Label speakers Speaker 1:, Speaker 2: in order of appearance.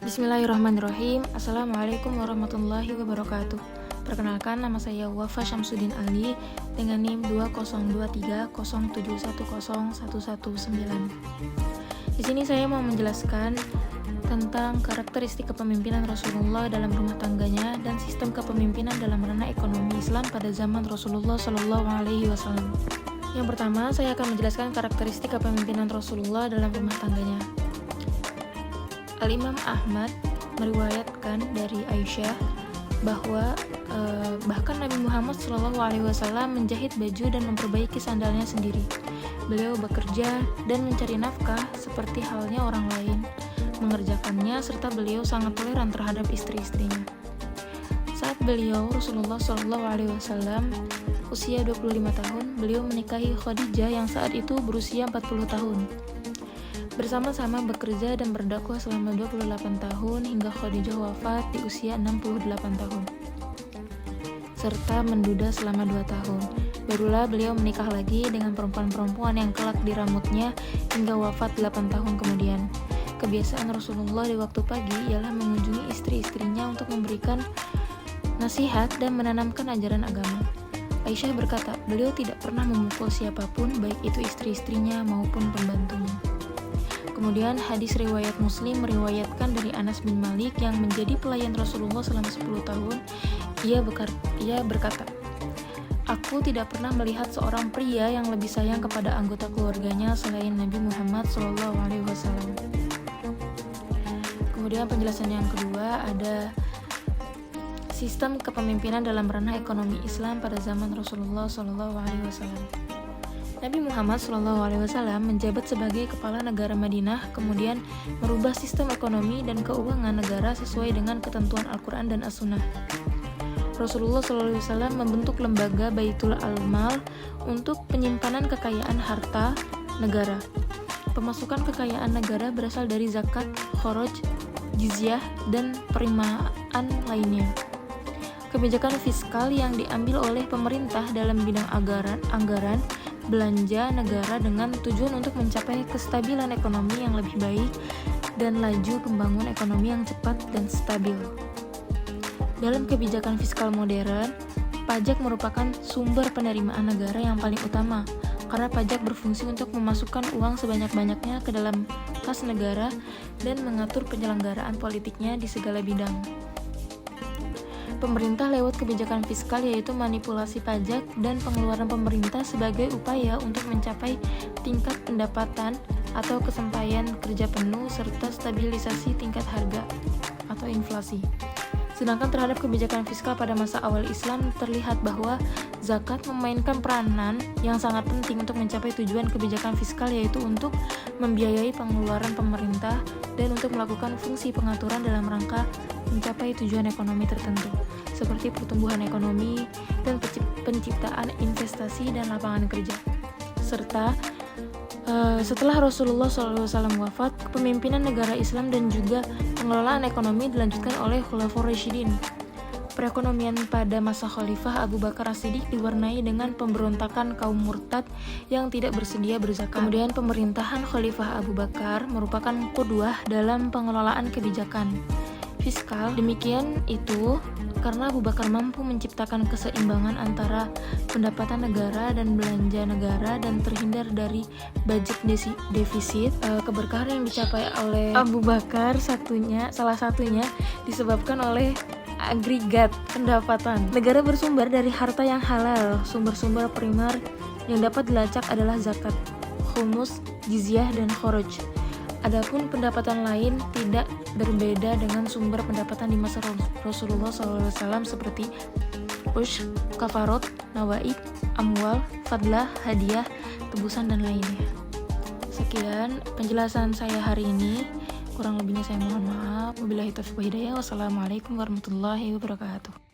Speaker 1: Bismillahirrahmanirrahim. Assalamualaikum warahmatullahi wabarakatuh. Perkenalkan, nama saya Wafa Syamsuddin Ali dengan NIM 202307101119. Di sini saya mau menjelaskan tentang karakteristik kepemimpinan Rasulullah dalam rumah tangganya dan sistem kepemimpinan dalam ranah ekonomi Islam pada zaman Rasulullah SAW. Yang pertama, saya akan menjelaskan karakteristik kepemimpinan Rasulullah dalam rumah tangganya. Al-Imam Ahmad meriwayatkan dari Aisyah bahwa bahkan Nabi Muhammad SAW menjahit baju dan memperbaiki sandalnya sendiri. Beliau bekerja dan mencari nafkah seperti halnya orang lain, mengerjakannya, serta beliau sangat toleran terhadap istri-istrinya. Saat beliau Rasulullah SAW usia 25 tahun, beliau menikahi Khadijah yang saat itu berusia 40 tahun. Bersama-sama bekerja dan berdakwah selama 28 tahun hingga Khadijah wafat di usia 68 tahun. Serta menduda selama 2 tahun. Barulah beliau menikah lagi dengan perempuan-perempuan yang kelak diramutnya hingga wafat 8 tahun kemudian. Kebiasaan Rasulullah di waktu pagi ialah mengunjungi istri-istrinya untuk memberikan nasihat dan menanamkan ajaran agama. Aisyah berkata, beliau tidak pernah memukul siapapun, baik itu istri-istrinya maupun pembantunya. Kemudian hadis riwayat Muslim meriwayatkan dari Anas bin Malik yang menjadi pelayan Rasulullah selama 10 tahun. Ia berkata, aku tidak pernah melihat seorang pria yang lebih sayang kepada anggota keluarganya selain Nabi Muhammad SAW. Kemudian penjelasan yang kedua ada sistem kepemimpinan dalam ranah ekonomi Islam pada zaman Rasulullah SAW. Nabi Muhammad SAW menjabat sebagai kepala negara Madinah, kemudian merubah sistem ekonomi dan keuangan negara sesuai dengan ketentuan Al-Quran dan As-Sunnah. Rasulullah SAW membentuk lembaga Baitul Al-Mal untuk penyimpanan kekayaan harta negara. Pemasukan kekayaan negara berasal dari zakat, khoroj, jizyah, dan penerimaan lainnya. Kebijakan fiskal yang diambil oleh pemerintah dalam bidang anggaran belanja negara dengan tujuan untuk mencapai kestabilan ekonomi yang lebih baik dan laju pembangunan ekonomi yang cepat dan stabil. Dalam kebijakan fiskal modern, pajak merupakan sumber penerimaan negara yang paling utama, karena pajak berfungsi untuk memasukkan uang sebanyak-banyaknya ke dalam kas negara dan mengatur penyelenggaraan politiknya di segala bidang. Pemerintah lewat kebijakan fiskal yaitu manipulasi pajak dan pengeluaran pemerintah sebagai upaya untuk mencapai tingkat pendapatan atau kesampaian kerja penuh serta stabilisasi tingkat harga atau inflasi. Sedangkan terhadap kebijakan fiskal pada masa awal Islam terlihat bahwa zakat memainkan peranan yang sangat penting untuk mencapai tujuan kebijakan fiskal, yaitu untuk membiayai pengeluaran pemerintah dan untuk melakukan fungsi pengaturan dalam rangka mencapai tujuan ekonomi tertentu, seperti pertumbuhan ekonomi dan penciptaan investasi dan lapangan kerja. Serta setelah Rasulullah SAW wafat, kepemimpinan negara Islam dan juga pengelolaan ekonomi dilanjutkan oleh Khulafaur Rasyidin. Perekonomian pada masa Khalifah Abu Bakar As-Siddiq diwarnai dengan pemberontakan kaum murtad yang tidak bersedia berzakat. Kemudian pemerintahan Khalifah Abu Bakar merupakan qudwah dalam pengelolaan kebijakan fiskal. Demikian itu karena Abu Bakar mampu menciptakan keseimbangan antara pendapatan negara dan belanja negara dan terhindar dari budget defisit. Keberkahan yang dicapai oleh Abu Bakar salah satunya disebabkan oleh agregat pendapatan. Negara bersumber dari harta yang halal. Sumber-sumber primer yang dapat dilacak adalah zakat, khumus, jizyah, dan khoroj. Adapun pendapatan lain tidak berbeda dengan sumber pendapatan di masa Rasulullah SAW seperti ush, kafarot, nawaib, amwal, fadlah, hadiah, tebusan, dan lainnya. Sekian penjelasan saya hari ini. Kurang lebihnya saya mohon maaf. Wabillahi taufiq wal hidayah. Wassalamualaikum warahmatullahi wabarakatuh.